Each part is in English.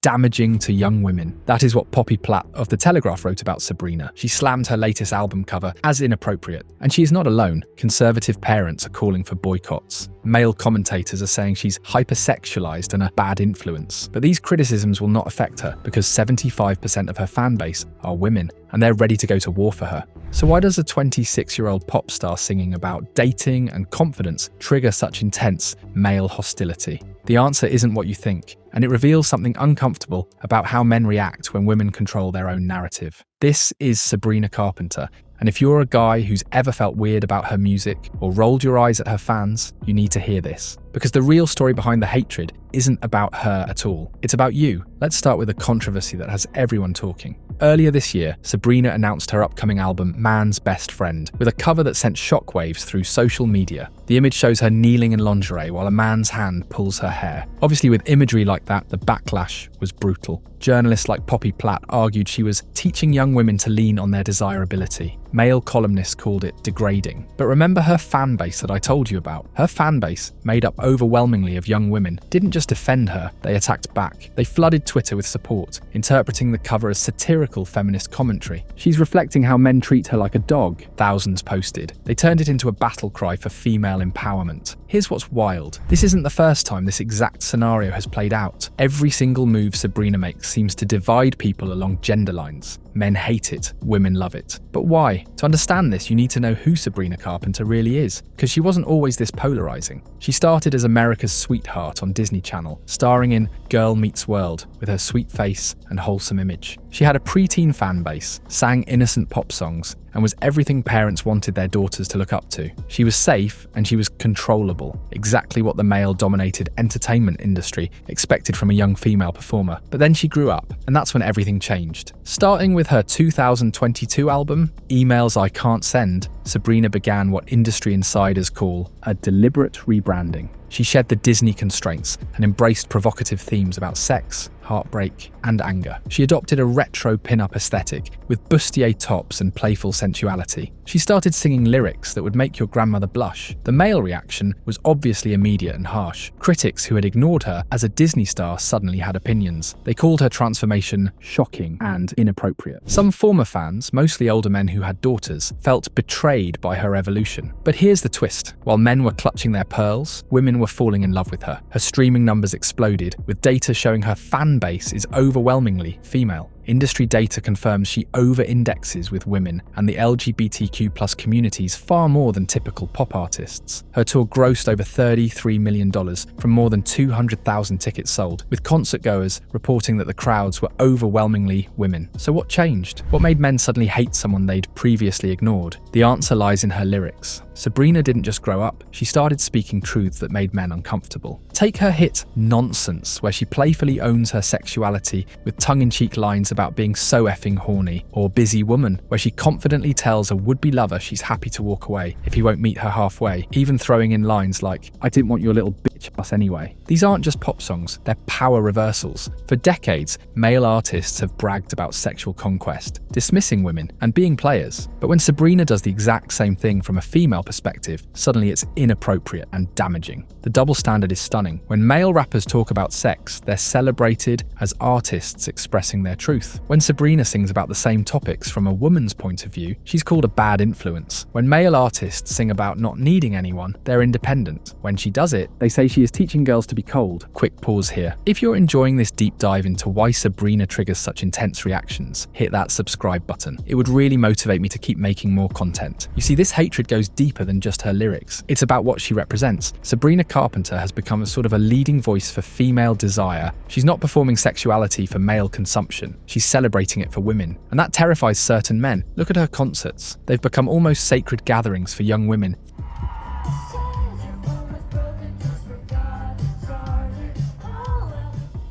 damaging to young women. That is what Poppy Platt of The Telegraph wrote about Sabrina. She slammed her latest album cover as inappropriate. And she is not alone. Conservative parents are calling for boycotts. Male commentators are saying she's hypersexualized and a bad influence. But these criticisms will not affect her because 75% of her fan base are women, and they're ready to go to war for her. So why does a 26-year-old pop star singing about dating and confidence trigger such intense male hostility? The answer isn't what you think, and it reveals something uncomfortable about how men react when women control their own narrative. This is Sabrina Carpenter, and if you're a guy who's ever felt weird about her music or rolled your eyes at her fans, you need to hear this. Because the real story behind the hatred isn't about her at all. It's about you. Let's start with a controversy that has everyone talking. Earlier this year, Sabrina announced her upcoming album Man's Best Friend with a cover that sent shockwaves through social media. The image shows her kneeling in lingerie while a man's hand pulls her hair. Obviously, with imagery like that, the backlash was brutal. Journalists like Poppy Platt argued she was teaching young women to lean on their desirability. Male columnists called it degrading. But remember her fan base that I told you about? Her fan base, made up overwhelmingly of young women, didn't just defend her, they attacked back. They flooded Twitter with support, interpreting the cover as satirical feminist commentary. She's reflecting how men treat her like a dog, thousands posted. They turned it into a battle cry for female empowerment. Here's what's wild. This isn't the first time this exact scenario has played out. Every single move Sabrina makes seems to divide people along gender lines. Men hate it, women love it. But why? To understand this, you need to know who Sabrina Carpenter really is, because she wasn't always this polarizing. She started as America's sweetheart on Disney Channel, starring in Girl Meets World with her sweet face and wholesome image. She had a preteen fan base, sang innocent pop songs, and was everything parents wanted their daughters to look up to. She was safe and she was controllable, exactly what the male-dominated entertainment industry expected from a young female performer. But then she grew up, and that's when everything changed. Starting with her 2022 album, Emails I Can't Send, Sabrina began what industry insiders call a deliberate rebranding. She shed the Disney constraints and embraced provocative themes about sex, heartbreak, and anger. She adopted a retro pin-up aesthetic with bustier tops and playful sensuality. She started singing lyrics that would make your grandmother blush. The male reaction was obviously immediate and harsh. Critics who had ignored her as a Disney star suddenly had opinions. They called her transformation shocking and inappropriate. Some former fans, mostly older men who had daughters, felt betrayed by her evolution. But here's the twist. While men were clutching their pearls, women were falling in love with her. Her streaming numbers exploded, with data showing her fan base is overwhelmingly female. Industry data confirms she over-indexes with women and the LGBTQ+ communities far more than typical pop artists. Her tour grossed over $33 million from more than 200,000 tickets sold, with concert-goers reporting that the crowds were overwhelmingly women. So what changed? What made men suddenly hate someone they'd previously ignored? The answer lies in her lyrics. Sabrina didn't just grow up, she started speaking truths that made men uncomfortable. Take her hit Nonsense, where she playfully owns her sexuality with tongue-in-cheek lines about being so effing horny, or Busy Woman, where she confidently tells a would-be lover she's happy to walk away if he won't meet her halfway, even throwing in lines like, "I didn't want your little bitch ass anyway." These aren't just pop songs, they're power reversals. For decades, male artists have bragged about sexual conquest, dismissing women, and being players. But when Sabrina does the exact same thing from a female perspective, suddenly it's inappropriate and damaging. The double standard is stunning. When male rappers talk about sex, they're celebrated as artists expressing their truth. When Sabrina sings about the same topics from a woman's point of view, she's called a bad influence. When male artists sing about not needing anyone, they're independent. When she does it, they say she is teaching girls to be cold. Quick pause here. If you're enjoying this deep dive into why Sabrina triggers such intense reactions, hit that subscribe button. It would really motivate me to keep making more content. You see, this hatred goes deeper than just her lyrics. It's about what she represents. Sabrina Carpenter has become a sort of a leading voice for female desire. She's not performing sexuality for male consumption. She's celebrating it for women. And that terrifies certain men. Look at her concerts. They've become almost sacred gatherings for young women.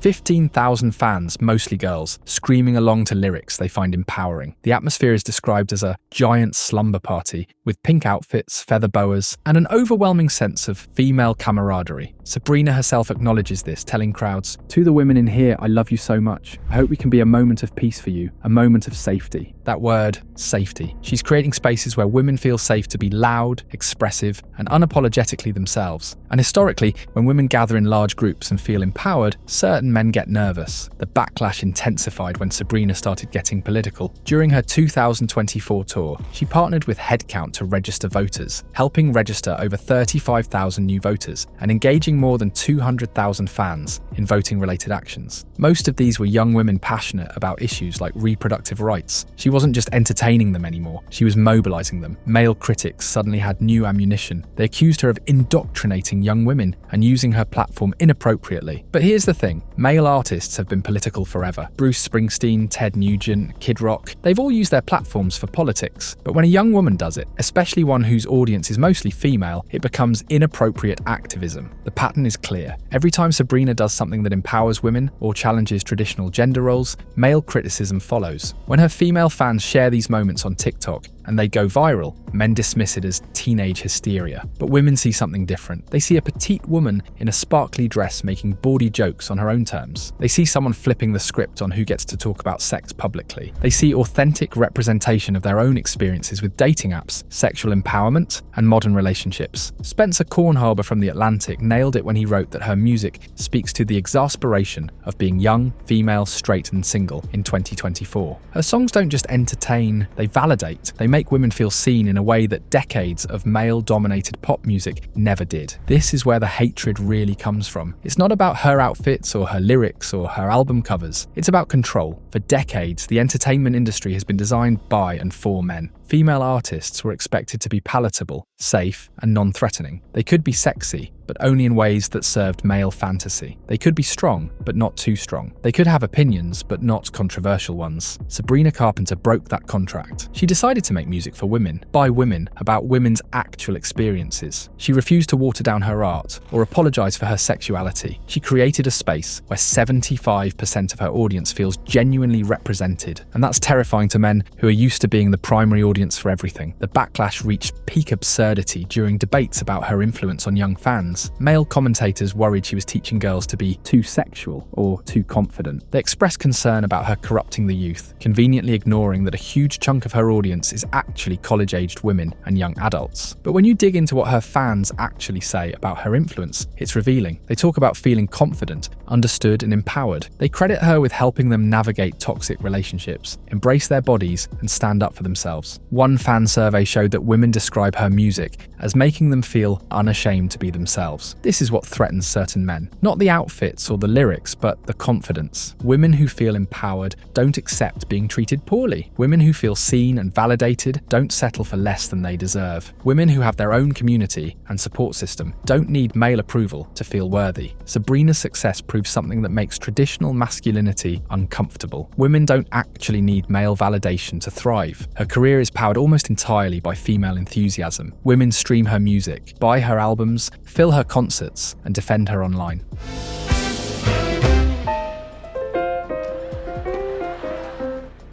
15,000 fans, mostly girls, screaming along to lyrics they find empowering. The atmosphere is described as a giant slumber party with pink outfits, feather boas, and an overwhelming sense of female camaraderie. Sabrina herself acknowledges this, telling crowds, "To the women in here, I love you so much. I hope we can be a moment of peace for you, a moment of safety." That word, safety. She's creating spaces where women feel safe to be loud, expressive, and unapologetically themselves. And historically, when women gather in large groups and feel empowered, certain men get nervous. The backlash intensified when Sabrina started getting political. During her 2024 tour, she partnered with Headcount to register voters, helping register over 35,000 new voters and engaging more than 200,000 fans in voting-related actions. Most of these were young women passionate about issues like reproductive rights. She wasn't just entertaining them anymore, she was mobilizing them. Male critics suddenly had new ammunition. They accused her of indoctrinating young women and using her platform inappropriately. But here's the thing, male artists have been political forever. Bruce Springsteen, Ted Nugent, Kid Rock, they've all used their platforms for politics. But when a young woman does it, especially one whose audience is mostly female, it becomes inappropriate activism. The pattern is clear. Every time Sabrina does something that empowers women or challenges traditional gender roles, male criticism follows. When her female fans share these moments on TikTok and they go viral, men dismiss it as teenage hysteria. But women see something different. They see a petite woman in a sparkly dress making bawdy jokes on her own terms. They see someone flipping the script on who gets to talk about sex publicly. They see authentic representation of their own experiences with dating apps, sexual empowerment, and modern relationships. Spencer Kornhaber from The Atlantic nailed it when he wrote that her music speaks to the exasperation of being young, female, straight, and single in 2024. Her songs don't just entertain, they validate. They make women feel seen in a way that decades of male-dominated pop music never did. This is where the hatred really comes from. It's not about her outfits or her lyrics or her album covers. It's about control. For decades, the entertainment industry has been designed by and for men. Female artists were expected to be palatable, safe, and non-threatening. They could be sexy, but only in ways that served male fantasy. They could be strong, but not too strong. They could have opinions, but not controversial ones. Sabrina Carpenter broke that contract. She decided to make music for women, by women, about women's actual experiences. She refused to water down her art or apologize for her sexuality. She created a space where 75% of her audience feels genuinely represented. And that's terrifying to men who are used to being the primary audience for everything. The backlash reached peak absurdity during debates about her influence on young fans. Male commentators worried she was teaching girls to be too sexual or too confident. They expressed concern about her corrupting the youth, conveniently ignoring that a huge chunk of her audience is actually college-aged women and young adults. But when you dig into what her fans actually say about her influence, it's revealing. They talk about feeling confident, understood, and empowered. They credit her with helping them navigate toxic relationships, embrace their bodies, and stand up for themselves. One fan survey showed that women describe her music as making them feel unashamed to be themselves. This is what threatens certain men. Not the outfits or the lyrics, but the confidence. Women who feel empowered don't accept being treated poorly. Women who feel seen and validated don't settle for less than they deserve. Women who have their own community and support system don't need male approval to feel worthy. Sabrina's success proves something that makes traditional masculinity uncomfortable. Women don't actually need male validation to thrive. Her career is powered almost entirely by female enthusiasm. Women stream her music, buy her albums, fill her concerts, and defend her online.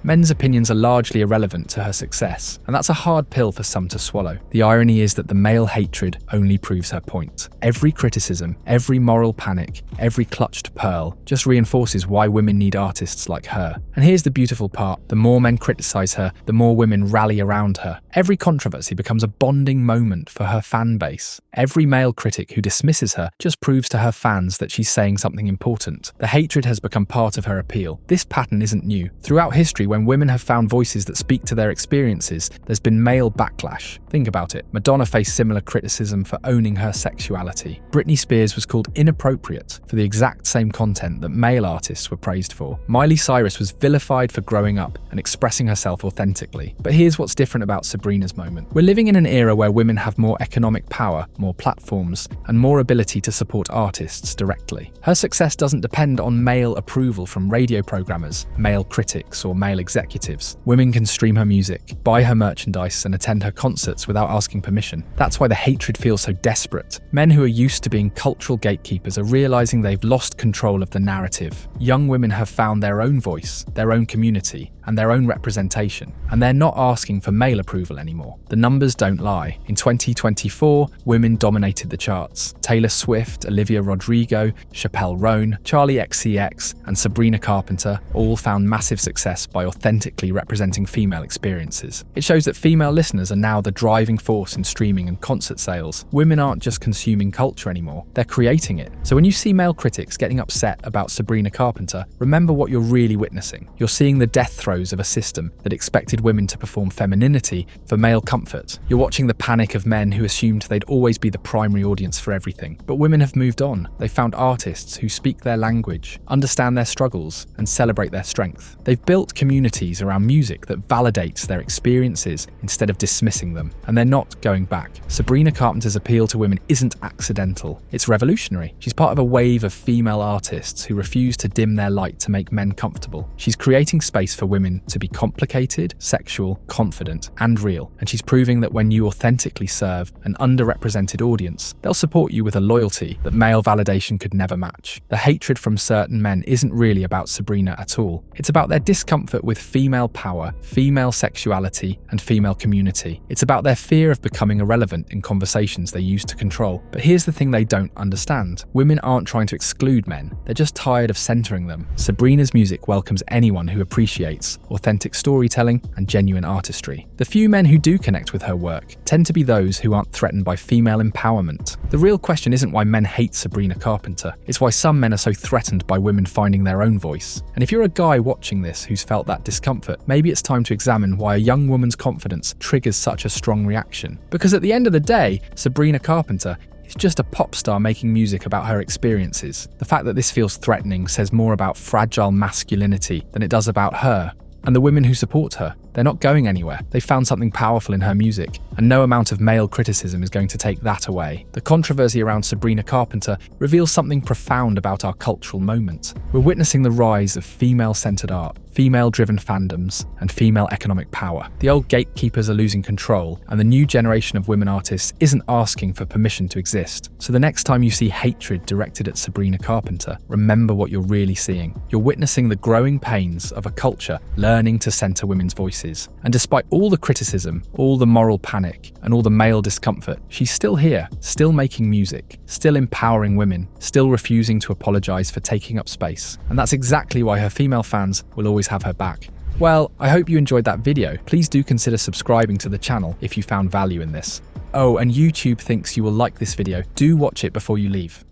Men's opinions are largely irrelevant to her success, and that's a hard pill for some to swallow. The irony is that the male hatred only proves her point. Every criticism, every moral panic, every clutched pearl just reinforces why women need artists like her. And here's the beautiful part. The more men criticize her, the more women rally around her. Every controversy becomes a bonding moment for her fan base. Every male critic who dismisses her just proves to her fans that she's saying something important. The hatred has become part of her appeal. This pattern isn't new. Throughout history, when women have found voices that speak to their experiences, there's been male backlash. Think about it. Madonna faced similar criticism for owning her sexuality. Britney Spears was called inappropriate for the exact same content that male artists were praised for. Miley Cyrus was vilified for growing up and expressing herself authentically. But here's what's different about Sabrina's moment. We're living in an era where women have more economic power, more platforms, and more ability to support artists directly. Her success doesn't depend on male approval from radio programmers, male critics, or male executives. Women can stream her music, buy her merchandise, and attend her concerts without asking permission. That's why the hatred feels so desperate. Men who are used to being cultural gatekeepers are realizing they've lost control of the narrative. Young women have found their own voice, their own community, and their own representation, and they're not asking for male approval anymore. The numbers don't lie. In 2024, women dominated the charts. Taylor Swift, Olivia Rodrigo, Chappelle Roan, Charlie XCX, and Sabrina Carpenter all found massive success by authentically representing female experiences. It shows that female listeners are now the driving force in streaming and concert sales. Women aren't just consuming culture anymore, they're creating it. So when you see male critics getting upset about Sabrina Carpenter, remember what you're really witnessing. You're seeing the death throes of a system that expected women to perform femininity for male comfort. You're watching the panic of men who assumed they'd always be the primary audience for everything. But women have moved on. They've found artists who speak their language, understand their struggles, and celebrate their strength. They've built communities around music that validates their experiences instead of dismissing them, and they're not going back. Sabrina Carpenter's appeal to women isn't accidental. It's revolutionary. She's part of a wave of female artists who refuse to dim their light to make men comfortable. She's creating space for women to be complicated, sexual, confident, and real. And she's proving that when you authentically serve an underrepresented audience, they'll support you with a loyalty that male validation could never match. The hatred from certain men isn't really about Sabrina at all. It's about their discomfort with female power, female sexuality, and female community. It's about their fear of becoming irrelevant in conversations they use to control. But here's the thing they don't understand. Women aren't trying to exclude men. They're just tired of centering them. Sabrina's music welcomes anyone who appreciates authentic storytelling and genuine artistry. The few men who do connect with her work tend to be those who aren't threatened by female empowerment. The real question isn't why men hate Sabrina Carpenter, it's why some men are so threatened by women finding their own voice. And if you're a guy watching this who's felt that discomfort, maybe it's time to examine why a young woman's confidence triggers such a strong reaction. Because at the end of the day, Sabrina Carpenter is just a pop star making music about her experiences. The fact that this feels threatening says more about fragile masculinity than it does about her. And the women who support her, they're not going anywhere. They found something powerful in her music, and no amount of male criticism is going to take that away. The controversy around Sabrina Carpenter reveals something profound about our cultural moment. We're witnessing the rise of female-centered art, female-driven fandoms, and female economic power. The old gatekeepers are losing control, and the new generation of women artists isn't asking for permission to exist. So the next time you see hatred directed at Sabrina Carpenter, remember what you're really seeing. You're witnessing the growing pains of a culture learning to center women's voices. And despite all the criticism, all the moral panic, and all the male discomfort, she's still here, still making music, still empowering women, still refusing to apologize for taking up space. And that's exactly why her female fans will always have her back. Well, I hope you enjoyed that video. Please do consider subscribing to the channel if you found value in this. Oh, and YouTube thinks you will like this video. Do watch it before you leave.